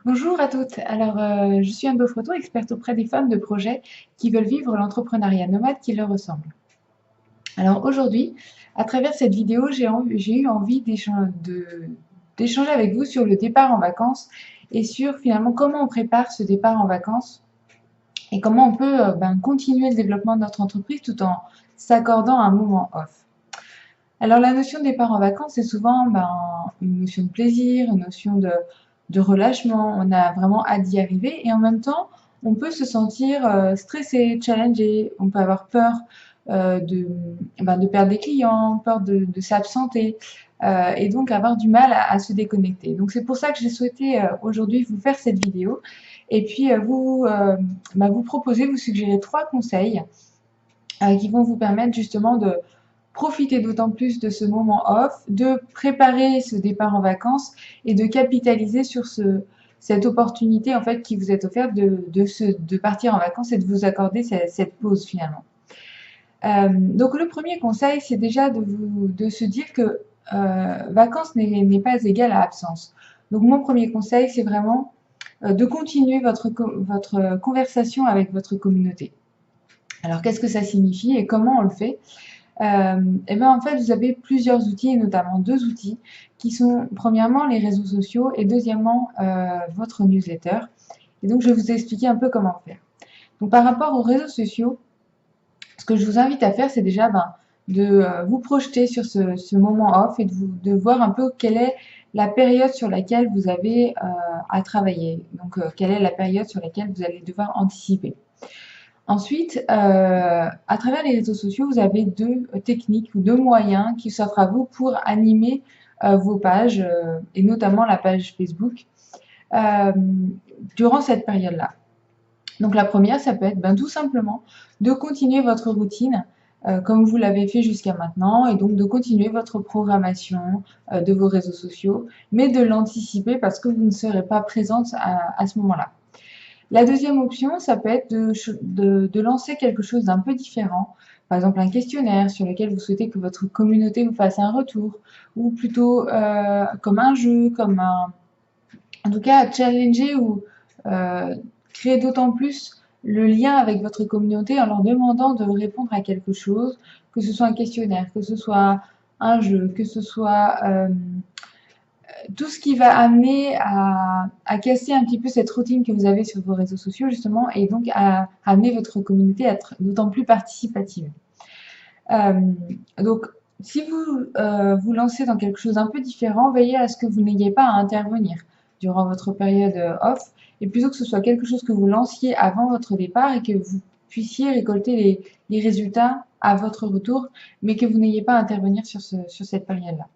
Bonjour à toutes. Je suis Anne Beaufreton, experte auprès des femmes de projet qui veulent vivre l'entrepreneuriat nomade qui leur ressemble. Alors aujourd'hui, à travers cette vidéo, j'ai eu envie d'échanger avec vous sur le départ en vacances et sur finalement comment on prépare ce départ en vacances et comment on peut continuer le développement de notre entreprise tout en s'accordant un moment off. Alors la notion de départ en vacances, c'est souvent une notion de plaisir, une notion de relâchement. On a vraiment hâte d'y arriver et en même temps, on peut se sentir stressé, challengé. On peut avoir peur de perdre des clients, peur de s'absenter et donc avoir du mal à se déconnecter. Donc c'est pour ça que j'ai souhaité aujourd'hui vous faire cette vidéo et puis vous proposer, vous suggérer 3 conseils qui vont vous permettre justement de profiter d'autant plus de ce moment off, de préparer ce départ en vacances et de capitaliser sur cette opportunité en fait qui vous est offerte de partir en vacances et de vous accorder cette pause finalement. Donc le premier conseil, c'est déjà de se dire que vacances n'est pas égal à absence. Donc mon premier conseil, c'est vraiment de continuer votre conversation avec votre communauté. Alors qu'est-ce que ça signifie et comment on le fait? Et ben en fait, vous avez plusieurs outils, et notamment 2 outils, qui sont premièrement les réseaux sociaux et deuxièmement votre newsletter. Et donc, je vais vous expliquer un peu comment faire. Donc, par rapport aux réseaux sociaux, ce que je vous invite à faire, c'est déjà de vous projeter sur ce moment off et de voir un peu quelle est la période sur laquelle vous avez à travailler. Donc, quelle est la période sur laquelle vous allez devoir anticiper. Ensuite, à travers les réseaux sociaux, vous avez 2 techniques ou 2 moyens qui s'offrent à vous pour animer vos pages, et notamment la page Facebook, euh, durant cette période-là. Donc la première, ça peut être tout simplement de continuer votre routine comme vous l'avez fait jusqu'à maintenant, et donc de continuer votre programmation de vos réseaux sociaux, mais de l'anticiper parce que vous ne serez pas présente à ce moment-là. La deuxième option, ça peut être de lancer quelque chose d'un peu différent. Par exemple, un questionnaire sur lequel vous souhaitez que votre communauté vous fasse un retour, ou plutôt comme un jeu, en tout cas, challenger ou euh, créer d'autant plus le lien avec votre communauté en leur demandant de répondre à quelque chose, que ce soit un questionnaire, que ce soit un jeu, que ce soit tout ce qui va amener à casser un petit peu cette routine que vous avez sur vos réseaux sociaux, justement, et donc à amener votre communauté à être d'autant plus participative. Euh, donc, si vous vous lancez dans quelque chose d'un peu différent, veillez à ce que vous n'ayez pas à intervenir durant votre période off, et plutôt que ce soit quelque chose que vous lanciez avant votre départ et que vous puissiez récolter les résultats à votre retour, mais que vous n'ayez pas à intervenir sur cette période-là.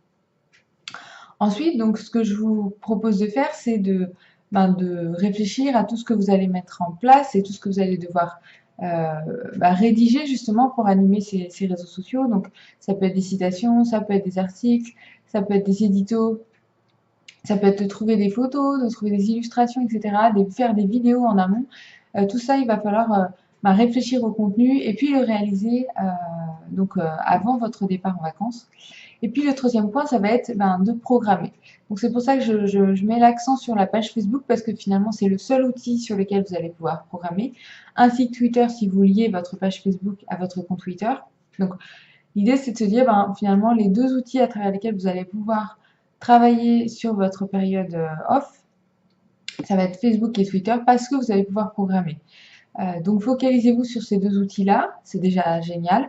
Ensuite, donc, ce que je vous propose de faire, c'est de réfléchir à tout ce que vous allez mettre en place et tout ce que vous allez devoir rédiger justement pour animer ces réseaux sociaux. Donc, ça peut être des citations, ça peut être des articles, ça peut être des éditos, ça peut être de trouver des photos, de trouver des illustrations, etc., de faire des vidéos en amont. Tout ça, il va falloir réfléchir au contenu et puis le réaliser avant votre départ en vacances. Et puis le troisième point, ça va être de programmer. Donc c'est pour ça que je mets l'accent sur la page Facebook parce que finalement c'est le seul outil sur lequel vous allez pouvoir programmer, ainsi que Twitter si vous liez votre page Facebook à votre compte Twitter. Donc l'idée c'est de se dire finalement les 2 outils à travers lesquels vous allez pouvoir travailler sur votre période off, ça va être Facebook et Twitter parce que vous allez pouvoir programmer. Donc focalisez-vous sur ces 2 outils-là, c'est déjà génial.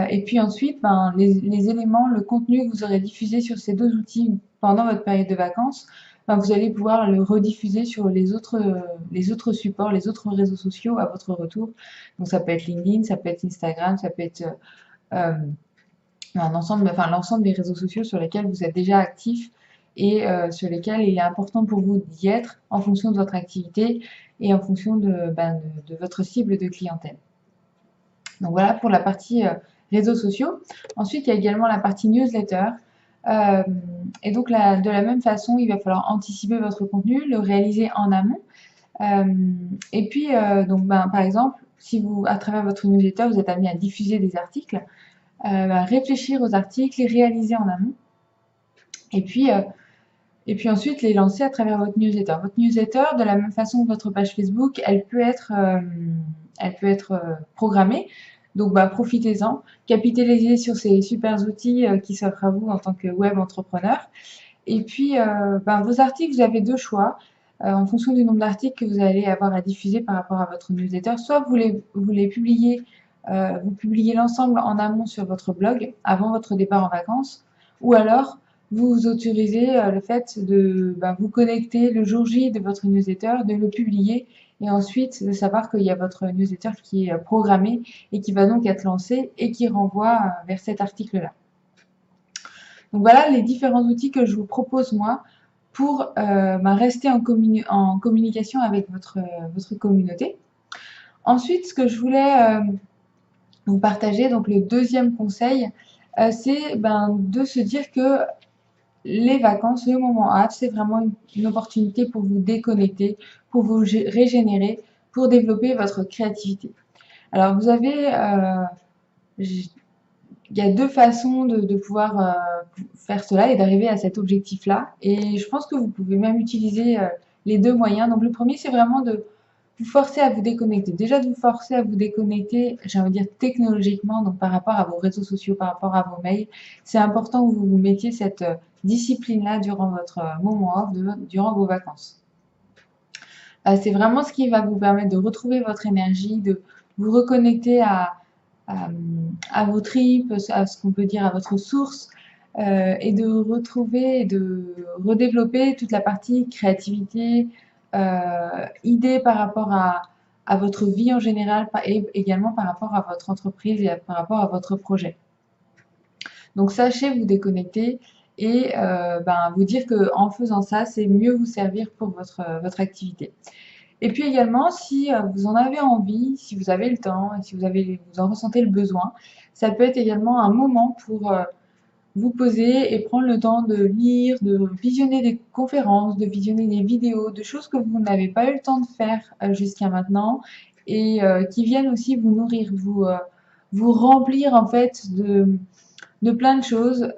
Et puis ensuite, les éléments, le contenu que vous aurez diffusé sur ces 2 outils pendant votre période de vacances, vous allez pouvoir le rediffuser sur les autres supports, les autres réseaux sociaux à votre retour. Donc ça peut être LinkedIn, ça peut être Instagram, ça peut être l'ensemble des réseaux sociaux sur lesquels vous êtes déjà actif et sur lesquels il est important pour vous d'y être en fonction de votre activité et en fonction de votre cible de clientèle. Donc voilà pour la partie réseaux sociaux. Ensuite, il y a également la partie newsletter. Euh, et donc de la même façon, il va falloir anticiper votre contenu, le réaliser en amont. Et puis, par exemple, si vous, à travers votre newsletter, vous êtes amené à diffuser des articles, réfléchir aux articles, les réaliser en amont. Et puis, Et puis ensuite, les lancer à travers votre newsletter. Votre newsletter, de la même façon que votre page Facebook, elle peut être programmée. Donc, bah, profitez-en. Capitalisez sur ces super outils qui s'offrent à vous en tant que web entrepreneur. Et puis, ben, vos articles, vous avez deux choix. En fonction du nombre d'articles que vous allez avoir à diffuser par rapport à votre newsletter, soit vous les publiez, vous publiez l'ensemble en amont sur votre blog avant votre départ en vacances, ou alors vous autorisez le fait de ben, vous connecter le jour J de votre newsletter, de le publier et ensuite de savoir qu'il y a votre newsletter qui est programmé et qui va donc être lancé et qui renvoie vers cet article-là. Donc voilà les différents outils que je vous propose moi pour ben, rester en communication avec votre communauté. Ensuite, ce que je voulais vous partager, donc le deuxième conseil, c'est ben, de se dire que les vacances, le moment off, c'est vraiment une opportunité pour vous déconnecter, pour vous régénérer, pour développer votre créativité. Alors vous avez, il y a deux façons de pouvoir faire cela et d'arriver à cet objectif-là. Et je pense que vous pouvez même utiliser les deux moyens. Donc le premier, c'est vraiment de vous forcer à vous déconnecter. Déjà de vous forcer à vous déconnecter, j'ai envie de dire technologiquement, donc par rapport à vos réseaux sociaux, par rapport à vos mails. C'est important que vous vous mettiez cette discipline-là durant votre moment off, durant vos vacances. C'est vraiment ce qui va vous permettre de retrouver votre énergie, de vous reconnecter à vos tripes, à ce qu'on peut dire à votre source, et de retrouver et de redévelopper toute la partie créativité, idées par rapport à votre vie en général et également par rapport à votre entreprise et par rapport à votre projet. Donc sachez vous déconnecter et ben, vous dire qu'en faisant ça, c'est mieux vous servir pour votre activité. Et puis également, si vous en avez envie, si vous avez le temps, et si vous en ressentez le besoin, ça peut être également un moment pour vous poser et prendre le temps de lire, de visionner des conférences, de visionner des vidéos, de choses que vous n'avez pas eu le temps de faire jusqu'à maintenant et qui viennent aussi vous nourrir, vous remplir en fait de plein de choses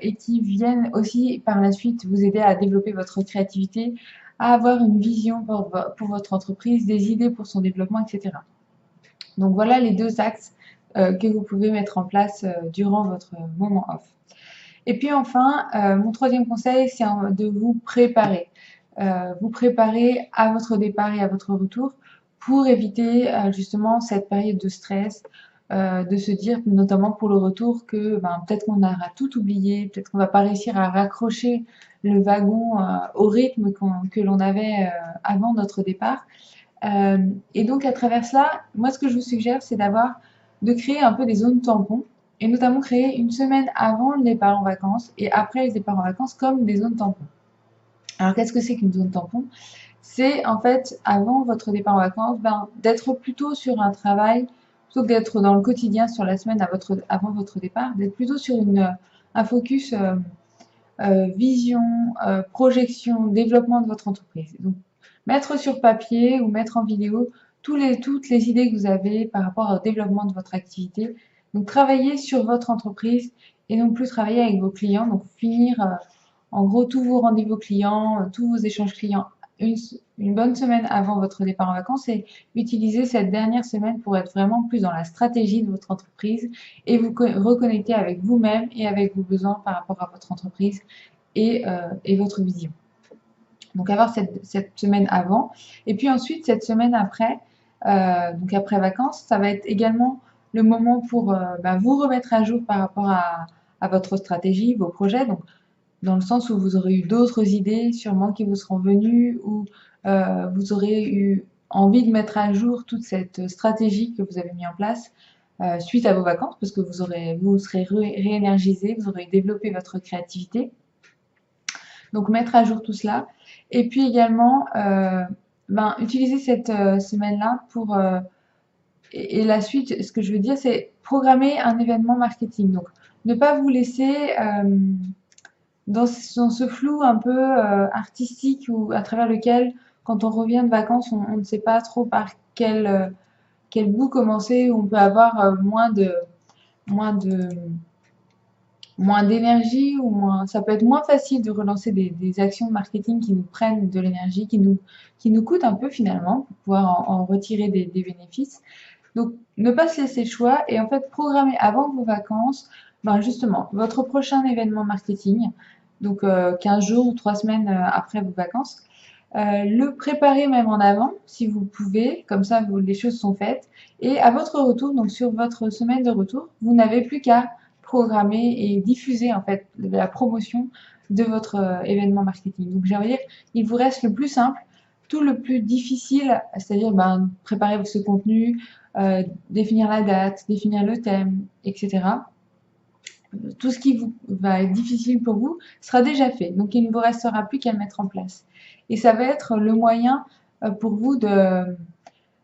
et qui viennent aussi par la suite vous aider à développer votre créativité, à avoir une vision pour votre entreprise, des idées pour son développement, etc. Donc voilà les deux axes que vous pouvez mettre en place durant votre moment off. Et puis enfin, mon troisième conseil, c'est de vous préparer. Vous préparer à votre départ et à votre retour pour éviter justement cette période de stress, de se dire notamment pour le retour que ben, peut-être qu'on aura tout oublié, peut-être qu'on va pas réussir à raccrocher le wagon au rythme que l'on avait avant notre départ. Et donc à travers cela, moi ce que je vous suggère, c'est de créer un peu des zones tampons et notamment créer une semaine avant le départ en vacances et après le départ en vacances comme des zones tampons. Alors qu'est-ce que c'est qu'une zone tampon? C'est en fait avant votre départ en vacances, ben, d'être plutôt sur un travail, plutôt que d'être dans le quotidien sur la semaine avant votre départ, d'être plutôt sur un focus vision, projection, développement de votre entreprise. Donc mettre sur papier ou mettre en vidéo toutes les idées que vous avez par rapport au développement de votre activité. Donc travailler sur votre entreprise et non plus travailler avec vos clients. Donc finir en gros tous vos rendez-vous clients, tous vos échanges clients une bonne semaine avant votre départ en vacances et utiliser cette dernière semaine pour être vraiment plus dans la stratégie de votre entreprise et vous reconnecter avec vous-même et avec vos besoins par rapport à votre entreprise et votre vision. Donc avoir cette semaine avant. Et puis ensuite, cette semaine après, donc après vacances, ça va être également le moment pour vous remettre à jour par rapport à votre stratégie, vos projets. Donc dans le sens où vous aurez eu d'autres idées sûrement qui vous seront venues, ou vous aurez eu envie de mettre à jour toute cette stratégie que vous avez mis en place suite à vos vacances, parce que vous serez réénergisé, vous aurez développé votre créativité. Donc mettre à jour tout cela. Et puis également, utiliser cette semaine-là pour... et la suite, ce que je veux dire, c'est programmer un événement marketing. Donc ne pas vous laisser dans ce flou un peu artistique ou à travers lequel, quand on revient de vacances, on ne sait pas trop par quel bout commencer, où on peut avoir moins de moins d'énergie ou moins, ça peut être moins facile de relancer des actions de marketing qui nous prennent de l'énergie, qui nous coûtent un peu finalement pour pouvoir en retirer des bénéfices. Donc, ne pas se laisser le choix et en fait programmer avant vos vacances, ben justement, votre prochain événement marketing, donc 15 jours ou 3 semaines après vos vacances. Le préparer même en avant, si vous pouvez, comme ça les choses sont faites. Et à votre retour, donc sur votre semaine de retour, vous n'avez plus qu'à programmer et diffuser en fait la promotion de votre événement marketing. Donc j'ai envie de dire, il vous reste le plus simple, tout le plus difficile, c'est-à-dire ben, préparer ce contenu, définir la date, définir le thème, etc. Tout ce qui va être difficile pour vous sera déjà fait. Donc il ne vous restera plus qu'à le mettre en place. Et ça va être le moyen pour vous de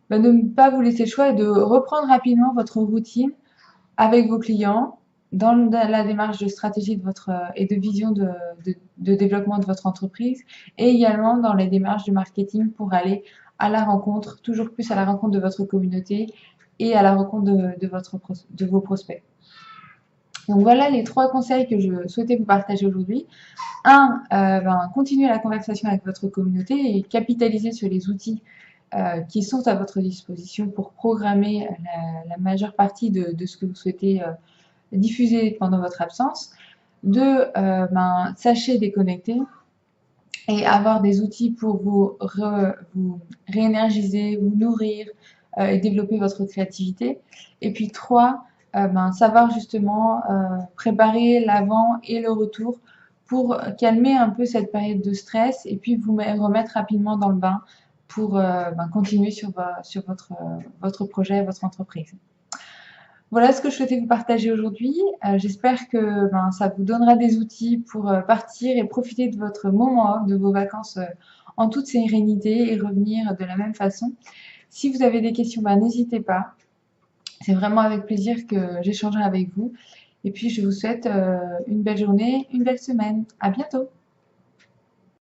ne pas vous laisser le choix et de reprendre rapidement votre routine avec vos clients dans la démarche de stratégie de votre et de vision de développement de votre entreprise et également dans les démarches de marketing pour aller à la rencontre, toujours plus à la rencontre de votre communauté et à la rencontre de vos prospects. Donc voilà les 3 conseils que je souhaitais vous partager aujourd'hui. Continuer la conversation avec votre communauté et capitaliser sur les outils qui sont à votre disposition pour programmer la majeure partie de ce que vous souhaitez diffuser pendant votre absence. 2, sachez déconnecter et avoir des outils pour vous réénergiser, vous nourrir et développer votre créativité. Et puis 3, savoir justement préparer l'avant et le retour pour calmer un peu cette période de stress et puis vous remettre rapidement dans le bain pour continuer sur votre projet, votre entreprise. Voilà ce que je souhaitais vous partager aujourd'hui. J'espère que ça vous donnera des outils pour partir et profiter de votre moment off, de vos vacances en toute sérénité et revenir de la même façon. Si vous avez des questions, n'hésitez pas. C'est vraiment avec plaisir que j'échangerai avec vous. Et puis, je vous souhaite une belle journée, une belle semaine. À bientôt!